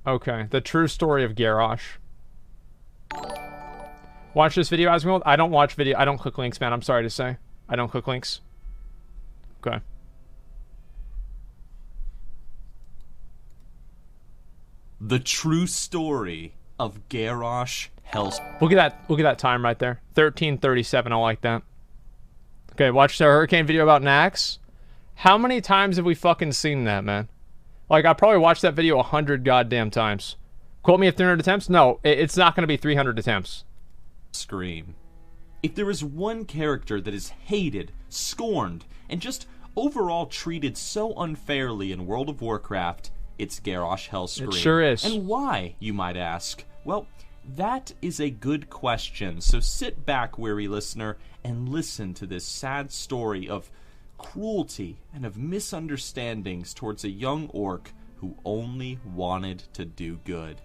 Okay, the true story of Garrosh. Watch this video, Asmongold. I don't watch video. I don't click links, man. I'm sorry to say. I don't click links. Okay. The true story of Garrosh HELLSCREAM. Look at that time right there. 13:37. I like that. Okay, watch the hurricane video about Nax. How many times have we fucking seen that, man? Like, I probably watched that video 100 goddamn times. Quote me at 300 attempts? No, it's not going to be 300 attempts. Scream. If there is one character that is hated, scorned, and just overall treated so unfairly in World of Warcraft, it's Garrosh HELLSCREAM. It sure is. And why, you might ask? Well, that is a good question, so sit back, weary listener, and listen to this sad story of cruelty and of misunderstandings towards a young orc who only wanted to do good.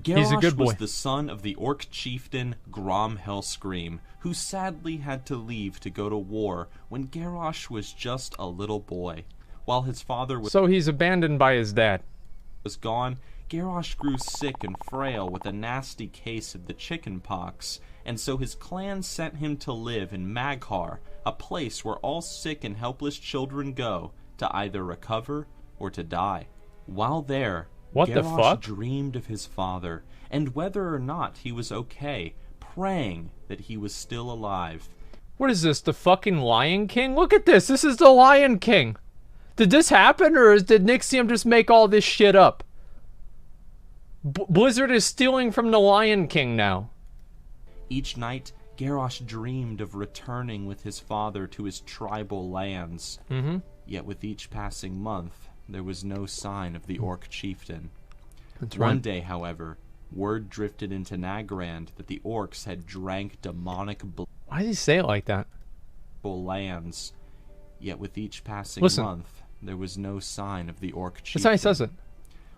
He's a good boy. Garrosh was the son of the orc chieftain Grom HELLSCREAM, who sadly had to leave to go to war when Garrosh was just a little boy. While his father was So he's abandoned by his dad. gone, Garrosh grew sick and frail with a nasty case of the chicken pox, and so his clan sent him to live in Mag'har, a place where all sick and helpless children go to either recover or to die. While there, What the Garrosh fuck? dreamed of his father, and whether or not he was okay, praying that he was still alive. What is this, the fucking Lion King? Look at this. This is the Lion King. Did this happen, or did Nixxiom just make all this shit up? Blizzard is stealing from the Lion King now. Each night, Garrosh dreamed of returning with his father to his tribal lands. Yet with each passing month, there was no sign of the orc chieftain. That's right. One day, however, word drifted into Nagrand that the orcs had drank demonic blood. Why did he say it like that? Lands. Yet with each passing Listen. month, there was no sign of the orc chieftain. That's how he says it.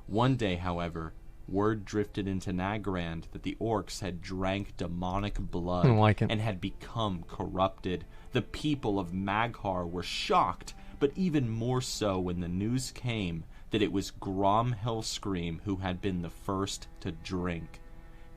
One day, however, word drifted into Nagrand that the orcs had drank demonic blood I don't like it. and had become corrupted. The people of Mag'har were shocked, but even more so when the news came that it was Grom HELLSCREAM who had been the first to drink.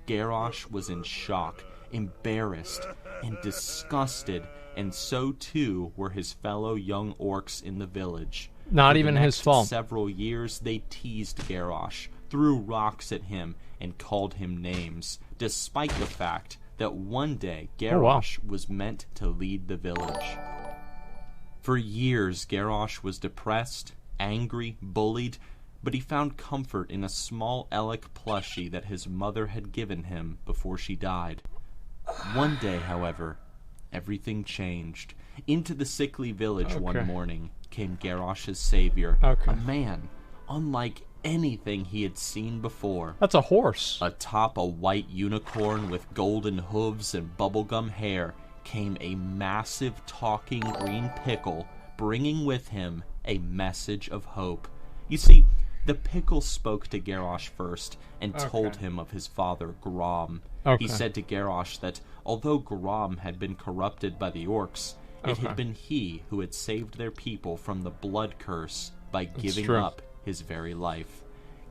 Garrosh was in shock, embarrassed, and disgusted, and so too were his fellow young orcs in the village. Not For even the his next fault. Several years they teased Garrosh, threw rocks at him, and called him names, despite the fact that one day Garrosh was meant to lead the village. For years, Garrosh was depressed, angry, bullied, but he found comfort in a small Elec plushie that his mother had given him before she died. One day, however, everything changed. Into the sickly village one morning came Garrosh's savior, a man unlike anything he had seen before. That's a horse. Atop a white unicorn with golden hooves and bubblegum hair came a massive talking green pickle, bringing with him a message of hope. You see, the pickle spoke to Garrosh first and told him of his father, Grom. He said to Garrosh that although Grom had been corrupted by the orcs, it had been he who had saved their people from the blood curse by giving up his very life.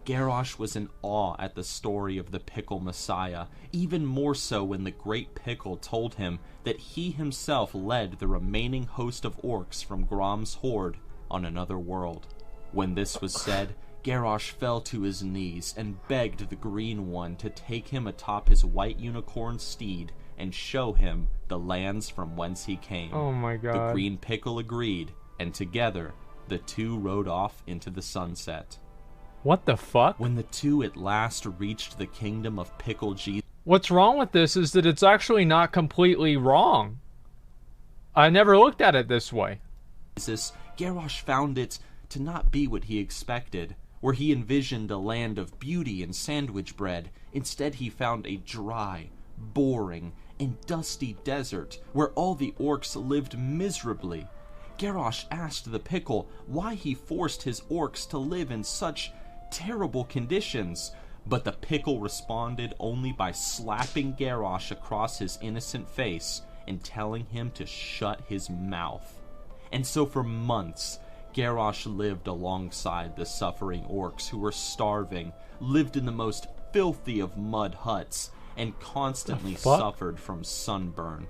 Garrosh was in awe at the story of the Pickle Messiah, even more so when the Great Pickle told him that he himself led the remaining host of orcs from Grom's horde on another world. When this was said, Garrosh fell to his knees and begged the Green One to take him atop his white unicorn steed and show him the lands from whence he came. Oh my god. The Green Pickle agreed, and together the two rode off into the sunset. What the fuck? When the two at last reached the kingdom of Pickle Jesus, What's wrong with this is that it's actually not completely wrong. I never looked at it this way. Garrosh found it to not be what he expected. Where he envisioned a land of beauty and sandwich bread, instead he found a dry, boring, and dusty desert where all the orcs lived miserably. Garrosh asked the pickle why he forced his orcs to live in such terrible conditions, but the pickle responded only by slapping Garrosh across his innocent face and telling him to shut his mouth. And so for months, Garrosh lived alongside the suffering orcs who were starving, lived in the most filthy of mud huts, and constantly suffered from sunburn.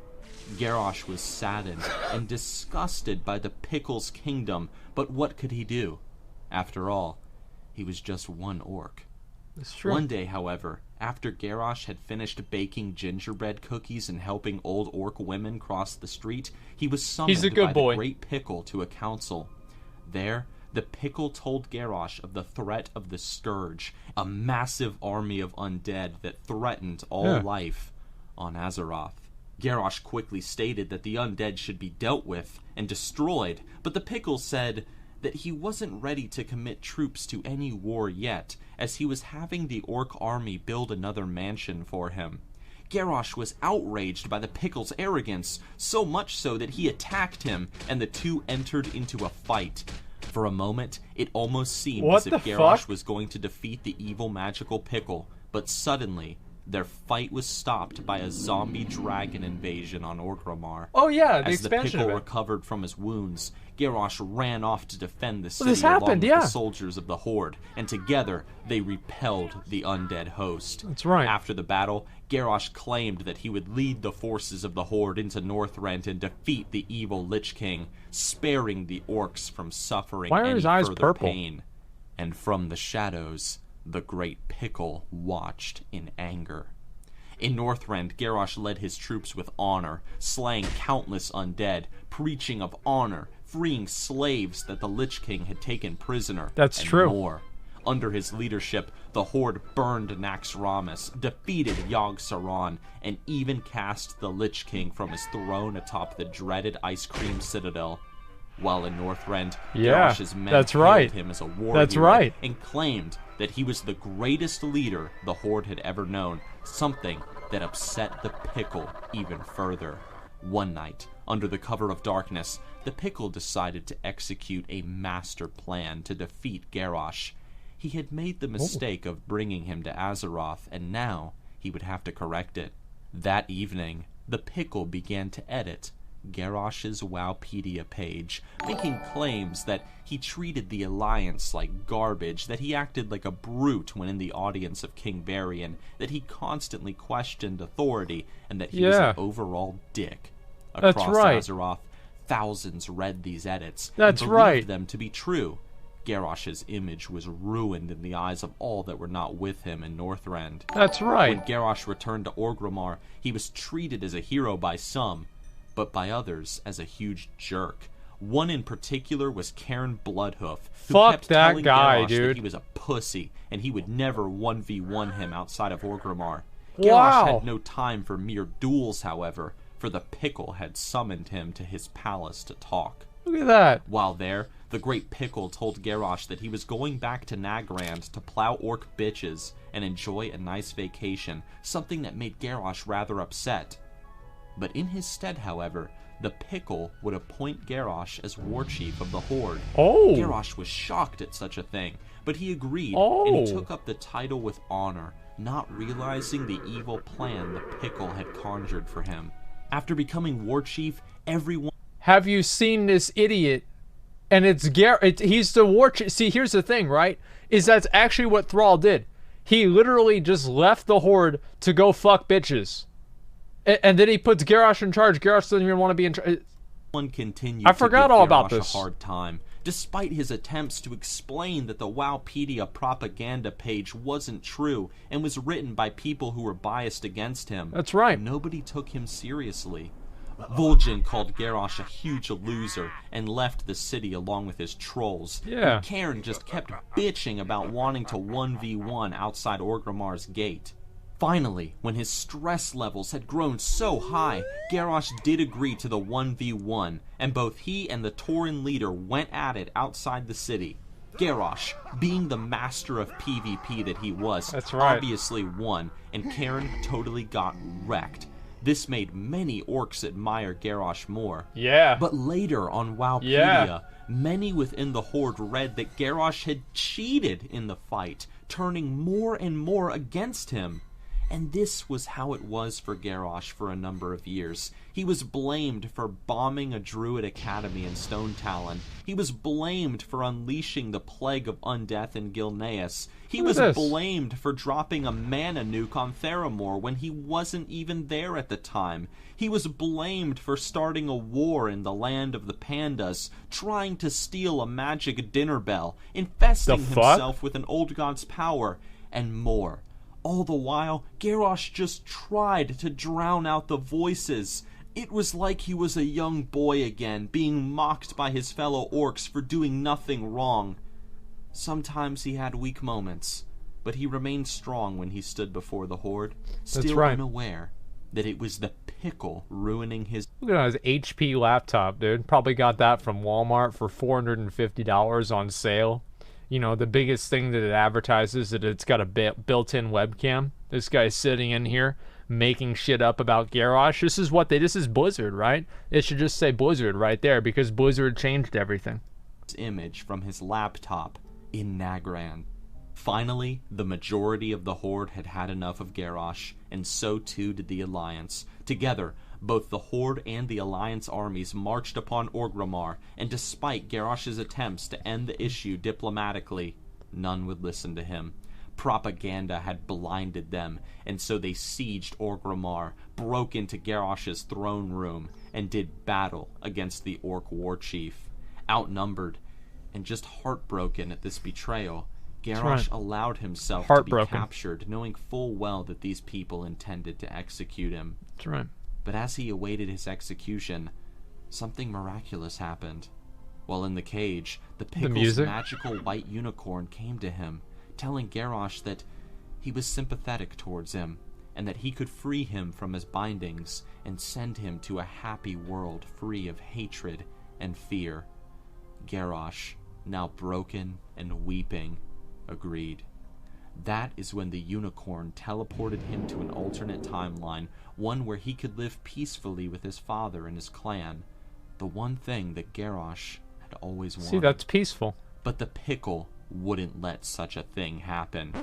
Garrosh was saddened and disgusted by the Pickle's kingdom, but what could he do? After all, he was just one orc. It's true. One day, however, after Garrosh had finished baking gingerbread cookies and helping old orc women cross the street, he was summoned by the Great Pickle to a council. There, the Pickle told Garrosh of the threat of the Scourge, a massive army of undead that threatened all life on Azeroth. Garrosh quickly stated that the undead should be dealt with and destroyed, but the Pickle said that he wasn't ready to commit troops to any war yet, as he was having the orc army build another mansion for him. Garrosh was outraged by the Pickle's arrogance, so much so that he attacked him, and the two entered into a fight. For a moment, it almost seemed as if Garrosh was going to defeat the evil magical Pickle, but suddenly, their fight was stopped by a zombie dragon invasion on Orgrimmar. Oh yeah, the As the expansion Pickle of it. recovered from his wounds, Garrosh ran off to defend the city along with the soldiers of the Horde, and together they repelled the undead host. That's right. After the battle, Garrosh claimed that he would lead the forces of the Horde into Northrend and defeat the evil Lich King, sparing the orcs from suffering any further pain. And from the shadows, the Great Pickle watched in anger. In Northrend, Garrosh led his troops with honor, slaying countless undead, preaching of honor, freeing slaves that the Lich King had taken prisoner, and more. Under his leadership, the Horde burned Naxxramas, defeated Yogg-Saron, and even cast the Lich King from his throne atop the dreaded Ice Cream Citadel. While in Northrend, Garrosh's men hailed him as a war hero and claimed that he was the greatest leader the Horde had ever known, something that upset the Pickle even further. One night, under the cover of darkness, the Pickle decided to execute a master plan to defeat Garrosh. He had made the mistake of bringing him to Azeroth, and now he would have to correct it. That evening, the Pickle began to edit Garrosh's Wowpedia page, making claims that he treated the Alliance like garbage, that he acted like a brute when in the audience of King Varian, that he constantly questioned authority, and that he was an overall dick. Across Azeroth, thousands read these edits and believed them to be true. Garrosh's image was ruined in the eyes of all that were not with him in Northrend. When Garrosh returned to Orgrimmar, he was treated as a hero by some, but by others as a huge jerk. One in particular was Cairn Bloodhoof, who kept telling Garrosh that he was a pussy, and he would never 1v1 him outside of Orgrimmar. Garrosh had no time for mere duels, however, for the Pickle had summoned him to his palace to talk. Look at that. While there, the Great Pickle told Garrosh that he was going back to Nagrand to plow orc bitches and enjoy a nice vacation, something that made Garrosh rather upset. But in his stead, however, the Pickle would appoint Garrosh as war chief of the Horde. Garrosh was shocked at such a thing, but he agreed, and he took up the title with honor, not realizing the evil plan the Pickle had conjured for him. After becoming war chief, everyone... Have you seen this idiot? And it's he's the war chief. See, here's the thing, right? Is that's actually what Thrall did. He literally just left the Horde to go fuck bitches. And then he puts Garrosh in charge. Garrosh doesn't even want to be in charge. I forgot all about this. A hard time, despite his attempts to explain that the Wowpedia propaganda page wasn't true and was written by people who were biased against him. That's right. Nobody took him seriously. Vol'jin called Garrosh a huge loser and left the city along with his trolls. And Cairn just kept bitching about wanting to 1v1 outside Orgrimmar's gate. Finally, when his stress levels had grown so high, Garrosh did agree to the 1v1, and both he and the Tauren leader went at it outside the city. Garrosh, being the master of PvP that he was, obviously won, and Cairn totally got wrecked. This made many orcs admire Garrosh more. But later on Wowpedia, many within the Horde read that Garrosh had cheated in the fight, turning more and more against him. And this was how it was for Garrosh for a number of years. He was blamed for bombing a druid academy in Stone Talon. He was blamed for unleashing the plague of undeath in Gilneas. He was blamed for dropping a mana nuke on Theramore when he wasn't even there at the time. He was blamed for starting a war in the land of the pandas, trying to steal a magic dinner bell, infesting himself with an old god's power, and more. All the while, Garrosh just tried to drown out the voices. It was like he was a young boy again, being mocked by his fellow orcs for doing nothing wrong. Sometimes he had weak moments, but he remained strong when he stood before the Horde, still unaware that it was the pickle ruining his... Look at his HP laptop, dude. Probably got that from Walmart for $450 on sale. You know, the biggest thing that it advertises that it's got a built-in webcam. This guy's sitting in here making shit up about Garrosh. This is Blizzard, right? It should just say Blizzard right there because Blizzard changed everything. Image from his laptop in Nagrand. Finally, the majority of the Horde had had enough of Garrosh, and so too did the Alliance. Together, both the Horde and the Alliance armies marched upon Orgrimmar, and despite Garrosh's attempts to end the issue diplomatically, none would listen to him. Propaganda had blinded them, and so they sieged Orgrimmar, broke into Garrosh's throne room, and did battle against the Orc war chief. Outnumbered, and just heartbroken at this betrayal, Garrosh allowed himself to be captured, knowing full well that these people intended to execute him. That's right. But as he awaited his execution, something miraculous happened. While in the cage, the pickle's magical white unicorn came to him, telling Garrosh that he was sympathetic towards him, and that he could free him from his bindings and send him to a happy world free of hatred and fear. Garrosh, now broken and weeping, agreed. That is when the unicorn teleported him to an alternate timeline, one where he could live peacefully with his father and his clan. The one thing that Garrosh had always wanted. See, that's peaceful. But the pickle wouldn't let such a thing happen.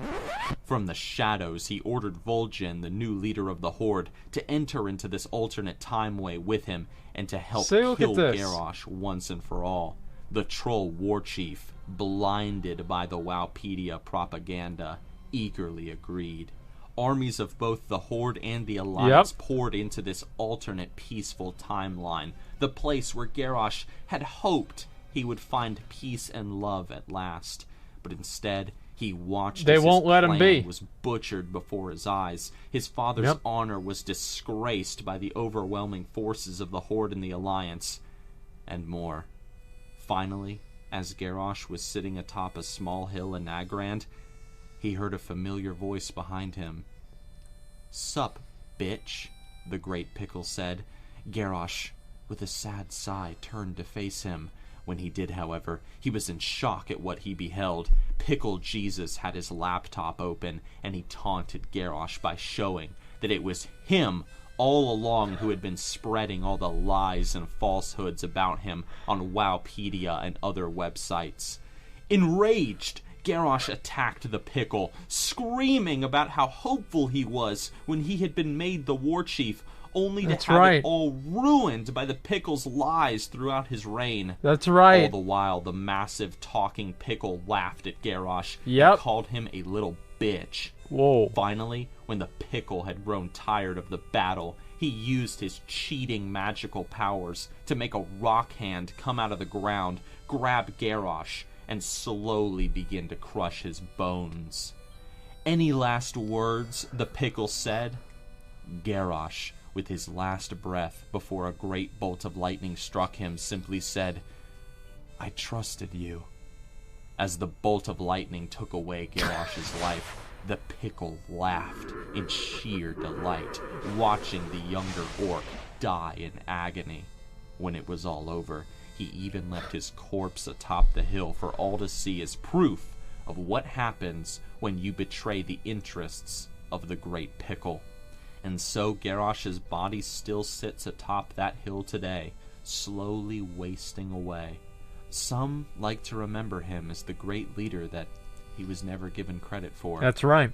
From the shadows, he ordered Vol'jin, the new leader of the Horde, to enter into this alternate timeway with him and to help kill Garrosh once and for all. The troll war chief, blinded by the Wowpedia propaganda, eagerly agreed. Armies of both the Horde and the Alliance poured into this alternate peaceful timeline, the place where Garrosh had hoped he would find peace and love at last. But instead, he watched as his plan was butchered before his eyes. His father's honor was disgraced by the overwhelming forces of the Horde and the Alliance, and more. Finally, as Garrosh was sitting atop a small hill in Nagrand, he heard a familiar voice behind him. "Sup, bitch," the great pickle said. Garrosh, with a sad sigh, turned to face him. When he did, however, he was in shock at what he beheld. Pickle Jesus had his laptop open, and he taunted Garrosh by showing that it was him all along who had been spreading all the lies and falsehoods about him on Wowpedia and other websites. Enraged, Garrosh attacked the pickle, screaming about how hopeful he was when he had been made the war chief, only to have it all ruined by the pickle's lies throughout his reign. That's right. All the while, the massive talking pickle laughed at Garrosh and called him a little bitch. Whoa. Finally, when the pickle had grown tired of the battle, he used his cheating magical powers to make a rock hand come out of the ground, grab Garrosh, and slowly begin to crush his bones. "Any last words?" the pickle said. Garrosh, with his last breath before a great bolt of lightning struck him, simply said, "I trusted you." As the bolt of lightning took away Garrosh's life, the pickle laughed in sheer delight, watching the younger orc die in agony. When it was all over, he even left his corpse atop the hill for all to see as proof of what happens when you betray the interests of the great pickle. And so Garrosh's body still sits atop that hill today, slowly wasting away. Some like to remember him as the great leader that he was never given credit for. That's right.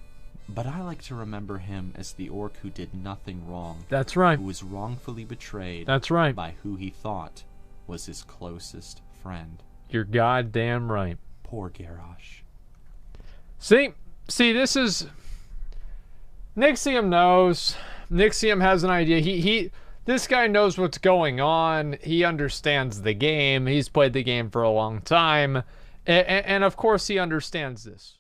But I like to remember him as the orc who did nothing wrong. That's right. Who was wrongfully betrayed. That's right. By who he thought was his closest friend. You're goddamn right. Poor Garrosh. See, this is... Nixxiom knows. Nixxiom has an idea. This guy knows what's going on. He understands the game. He's played the game for a long time. And of course he understands this.